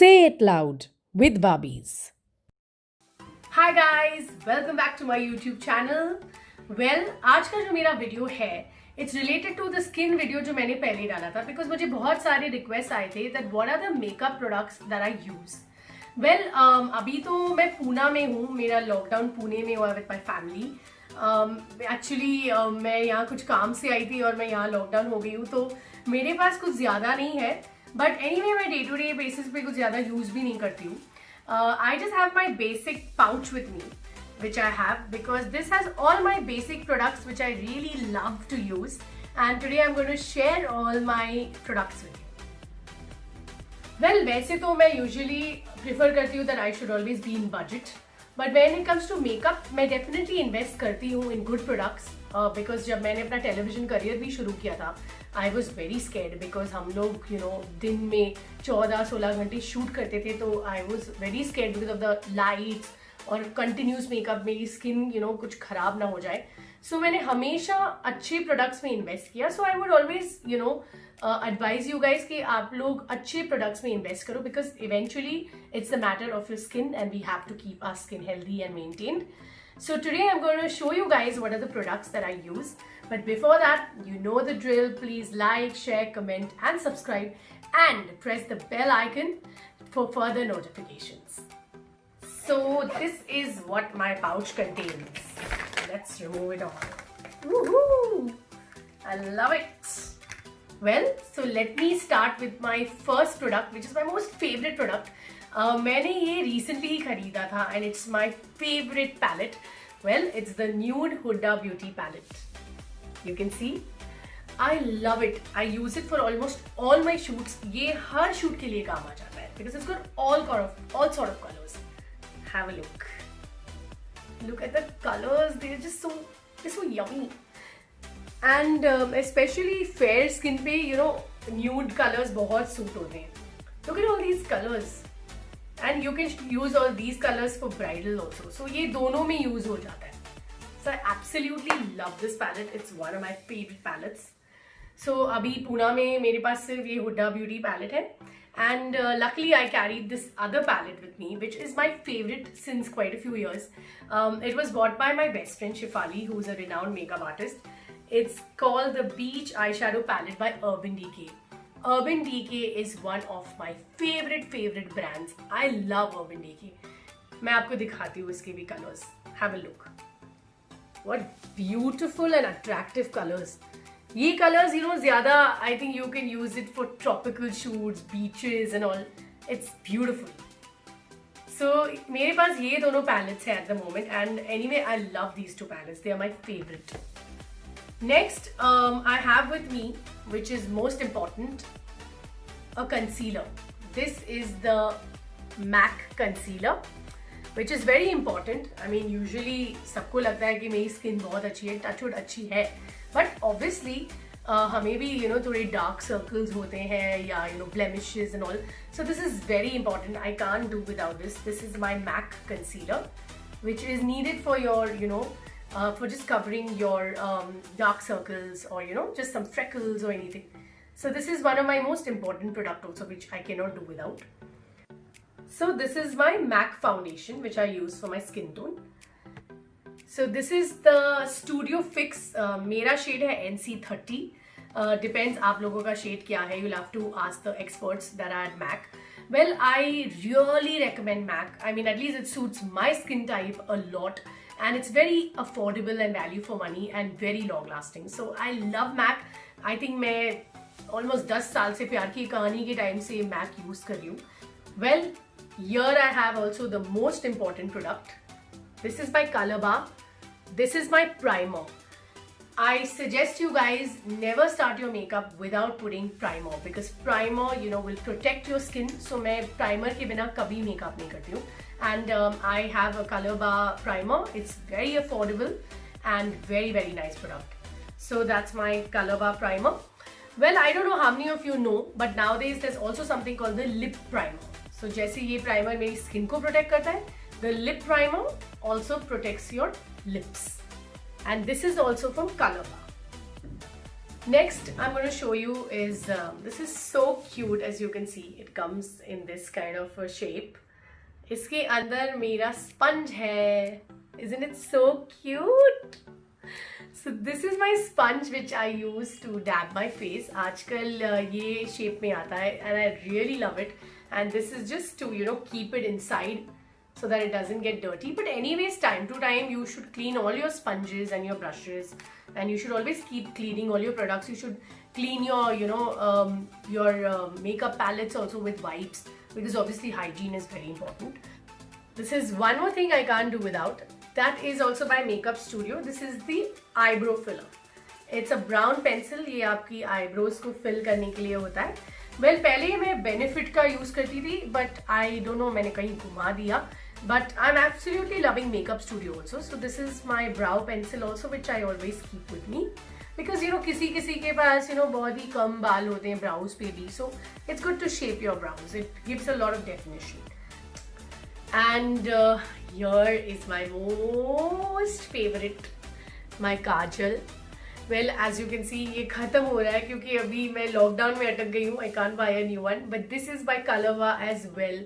Say it loud with Barbies. Hi guys, welcome back to my YouTube channel. आज का जो मेरा video है it's related to the skin video जो मैंने पहले डाला था, बिकॉज मुझे बहुत सारे रिक्वेस्ट आए थे that what are the makeup products that I use. अभी तो मैं पूना में हूँ, मेरा लॉकडाउन पुणे में हुआ विद माई फैमिली। एक्चुअली मैं यहाँ कुछ काम से आई थी और मैं यहाँ लॉकडाउन हो गई हूँ, तो मेरे पास कुछ ज़्यादा नहीं है, बट एनीवे मैं डे टू डे बेसिस पे कुछ ज़्यादा यूज़ भी नहीं करती हूँ। I just have my basic pouch with me, which I have because this has all my basic products which I really love to use, and today I'm going to share all my products with you. वैसे तो मैं usually prefer करती हूँ that I should always be in budget, but when it comes to makeup मैं definitely invest करती हूँ in good products, because जब मैंने अपना टेलीविजन करियर भी शुरू किया था I was very scared, because हम लोग दिन में 14-16 घंटे शूट करते थे, तो I was very scared because of the lights और कंटिन्यूस मेकअप, मेरी स्किन कुछ खराब ना हो जाए। सो मैंने हमेशा अच्छे प्रोडक्ट्स में इन्वेस्ट किया। So I would always advise you guys कि आप लोग अच्छे प्रोडक्ट्स में इन्वेस्ट करो, because eventually it's the matter of your skin and we have to keep our skin healthy and maintained. So today I'm going to show you guys what are the products that I use. But before that, you know the drill. Please like, share, comment and subscribe and press the bell icon for further notifications. So this is what my pouch contains. Let's remove it all. Woohoo! I love it. So let me start with my first product, which is my most favorite product. मैंने ये recently ही खरीदा था and it's my favorite palette. It's the Nude Huda Beauty palette. You can see. I love it. I use it for almost all my shoots. ये हर shoot के लिए काम आ जाता है because it's got all sort of colors. Have a look. Look at the colors. They're so yummy. And especially fair skin पे nude colors बहुत suit होते हैं. Look at all these colors. And you can use all these colors for bridal also. So ये दोनों में use हो जाता है. So I absolutely love this palette. It's one of my favorite palettes. So अभी पूना में मेरे पास सिर्फ ये Huda Beauty palette है. And luckily I carried this other palette with me, which is my favorite since quite a few years. It was bought by my best friend Shifali, who's a renowned makeup artist. It's called the Beach Eyeshadow Palette by Urban Decay. Urban Decay is one of my favorite brands. I love Urban Decay. मैं आपको दिखाती हूँ इसके भी colors. Have a look. What beautiful and attractive colors. ये colors ज़्यादा I think you can use it for tropical shoots, beaches and all. It's beautiful. So मेरे पास ये दोनों palettes हैं at the moment, and anyway I love these two palettes. They are my favorite. Next, I have with me, which is most important, a concealer. This is the MAC concealer, which is very important. I mean, usually सबको लगता है कि मेरी skin बहुत अच्छी है, touchwood अच्छी है, but obviously हमें भी थोड़े dark circles होते हैं या blemishes and all. So this is very important. I can't do without this. This is my MAC concealer, which is needed for your for just covering your dark circles or just some freckles or anything. So this is one of my most important product also, which I cannot do without. So this is my MAC foundation, which I use for my skin tone. So this is the Studio Fix. मेरा shade है NC30. Depends आप लोगों का shade क्या है. You'll have to ask the experts that are at MAC. I really recommend MAC. I mean, at least it suits my skin type a lot. And it's very affordable and value for money and very long lasting. So I love MAC. I think मैं almost 10 साल से प्यार की कहानी के time से MAC use कर रही हूँ. Here I have also the most important product. This is my Color Bar. This is my primer. I suggest you guys never start your makeup without putting primer, because primer will protect your skin. So मैं primer के बिना कभी makeup नहीं करती हूँ. And I have a Color Bar primer. It's very affordable and very nice product. So that's my Color Bar primer. I don't know how many of you know, but nowadays there's also something called the lip primer. So जैसे ये primer मेरी skin को protect करता है, the lip primer also protects your lips. And this is also from Color Bar. Next, I'm going to show you is this is so cute. As you can see, it comes in this kind of a shape. इसके अंदर मेरा sponge है. Isn't it so cute? So this is my sponge which I use to dab my face. आजकल ये shape में आता है and I really love it. And this is just to keep it inside so that it doesn't get dirty. But anyways, time to time you should clean all your sponges and your brushes, and you should always keep cleaning all your products. You should clean your makeup palettes also with wipes, because obviously hygiene is very important. This is one more thing I can't do without. That is also by Makeup Studio. This is the eyebrow filler. It's a brown pencil. ये आपकी eyebrows को fill करने के लिए होता है. Well, पहले मैं Benefit का यूज करती थी, but I don't know, मैंने कहीं घुमा दिया. But I'm absolutely loving Makeup Studio also. So this is my brow pencil also, which I always keep with me. Because किसी के पास बहुत ही कम बाल होते हैं brows पे भी. So it's good to shape your brows. It gives a lot of definition. And here is my most favorite, my kajal. Well, as you can see, ये खत्म हो रहा है क्योंकि अभी मैं लॉकडाउन में अटक गई हूँ. I can't buy a new one, but this is by Colorva as well.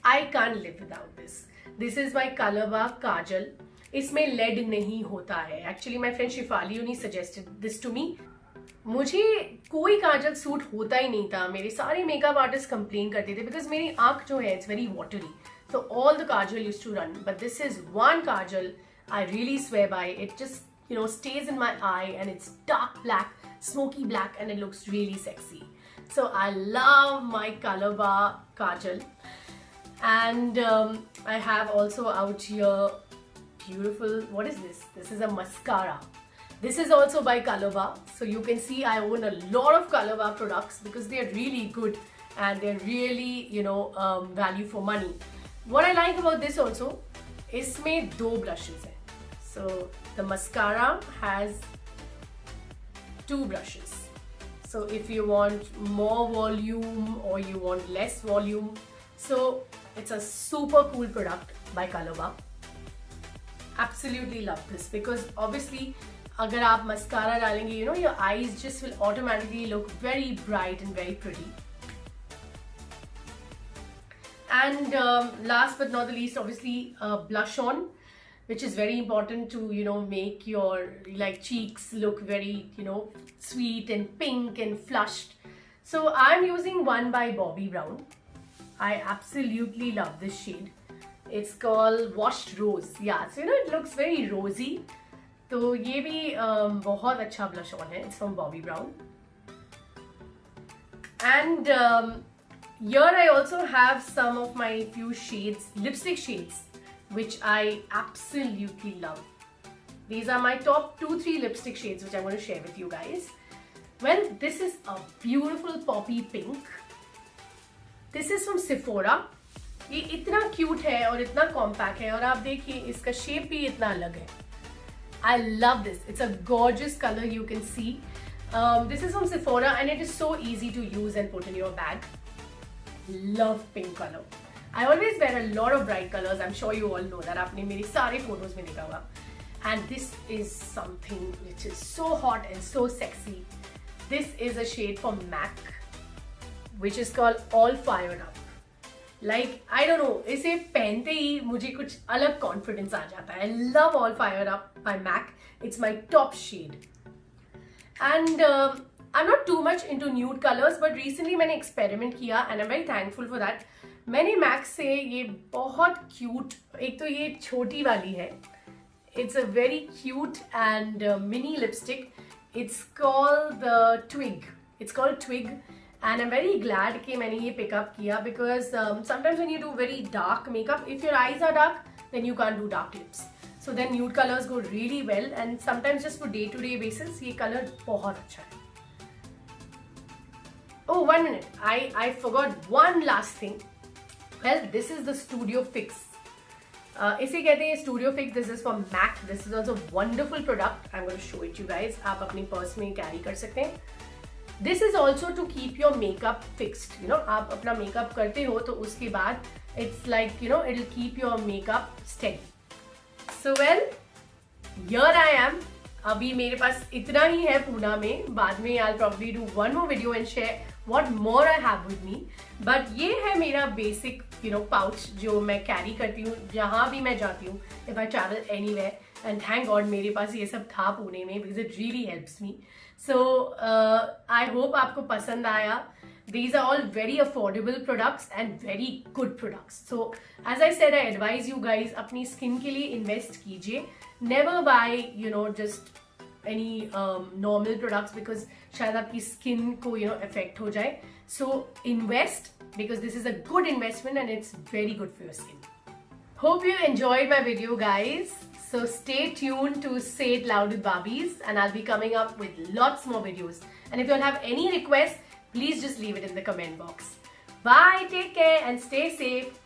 I can't live without this. This is by Colorva kajal. इसमें lead नहीं होता है. Actually, my friend Shifali Uni suggested this to me. मुझे कोई काजल suit होता ही नहीं था. मेरे सारे मेकअप आर्टिस्ट कंप्लेन करते थे बिकॉज मेरी आंख जो है, it's very watery. So all the kajal used to run, but this is one kajal I really swear by. It just stays in my eye, and it's dark black, smoky black, and it looks really sexy. So I love my Colorva kajal. And I have also out here beautiful, what is this? This is a mascara. This is also by Colorva. So you can see I own a lot of Colorva products because they are really good and they're really value for money. What I like about this also, इसमें दो brushes हैं. So the mascara has two brushes. So if you want more volume or you want less volume, so it's a super cool product by Colorva. Absolutely love this because obviously अगर आप mascara डालेंगे, your eyes just will automatically look very bright and very pretty. And last but not the least, obviously blush on, which is very important to make your cheeks look very sweet and pink and flushed. So I'm using one by Bobbi Brown. I absolutely love this shade. It's called Washed Rose. Yeah, so it looks very rosy. तो ये भी बहुत अच्छा blush on है. It's from Bobbi Brown. And here I also have some of my few shades, lipstick shades, which I absolutely love. These are my top 2-3 lipstick shades which I'm going to share with you guys. Well, this is a beautiful poppy pink. This is from Sephora. ये इतना cute है और इतना compact है और आप देखिए इसका shape भी इतना अलग है. I love this. It's a gorgeous color, you can see. This is from Sephora and it is so easy to use and put in your bag. Love pink color. I always wear a lot of bright colors. I'm sure you all know that. आपने मेरी सारे photos में देखा होगा. And this is something which is so hot and so sexy. This is a shade from MAC, which is called All Fired Up. Like, I don't know, इसे पहनते ही मुझे कुछ अलग confidence आ जाता है. I love All Fired Up by MAC. It's my top shade. And I'm not too much into nude colors, but recently मैंने experiment किया and I'm very thankful for that. मैंने MAC से ये बहुत cute, एक तो ये छोटी वाली है. It's a very cute and mini lipstick. It's called the Twig. It's called Twig. And I'm very glad कि मैंने ये pick up किया because sometimes when you do very dark makeup, if your eyes are dark, then you can't do dark lips. So then nude colors go really well, and sometimes just for day-to-day basis, ये color बहुत अच्छा है. Oh, 1 minute. I forgot one last thing. Well, this is the Studio Fix. इसे कहते हैं Studio Fix. This is from MAC. This is also a wonderful product. I'm going to show it to you guys. आप अपनी purse में carry कर सकते हैं. This is also to keep your makeup fixed. आप अपना makeup करते हो तो उसके बाद it's like it'll keep your makeup steady. So well, here I am. अभी मेरे पास इतना ही है पूना में. बाद में I'll probably do one more video and share what more I have with me. But ये है मेरा basic pouch जो मैं carry करती हूँ जहाँ भी मैं जाती हूँ. If I travel anywhere, and thank God मेरे पास ये सब था पुणे में because it really helps me. So I hope आपको पसंद आया. These are all very affordable products and very good products. So as I said, I advise you guys अपनी skin के लिए invest कीजिए. Never buy just any normal products because शायद आपकी skin को affect हो जाए. So invest because this is a good investment and it's very good for your skin. Hope you enjoyed my video, guys. So stay tuned to Say It Loud with Barbies and I'll be coming up with lots more videos. And if you all have any requests, please just leave it in the comment box. Bye, take care and stay safe.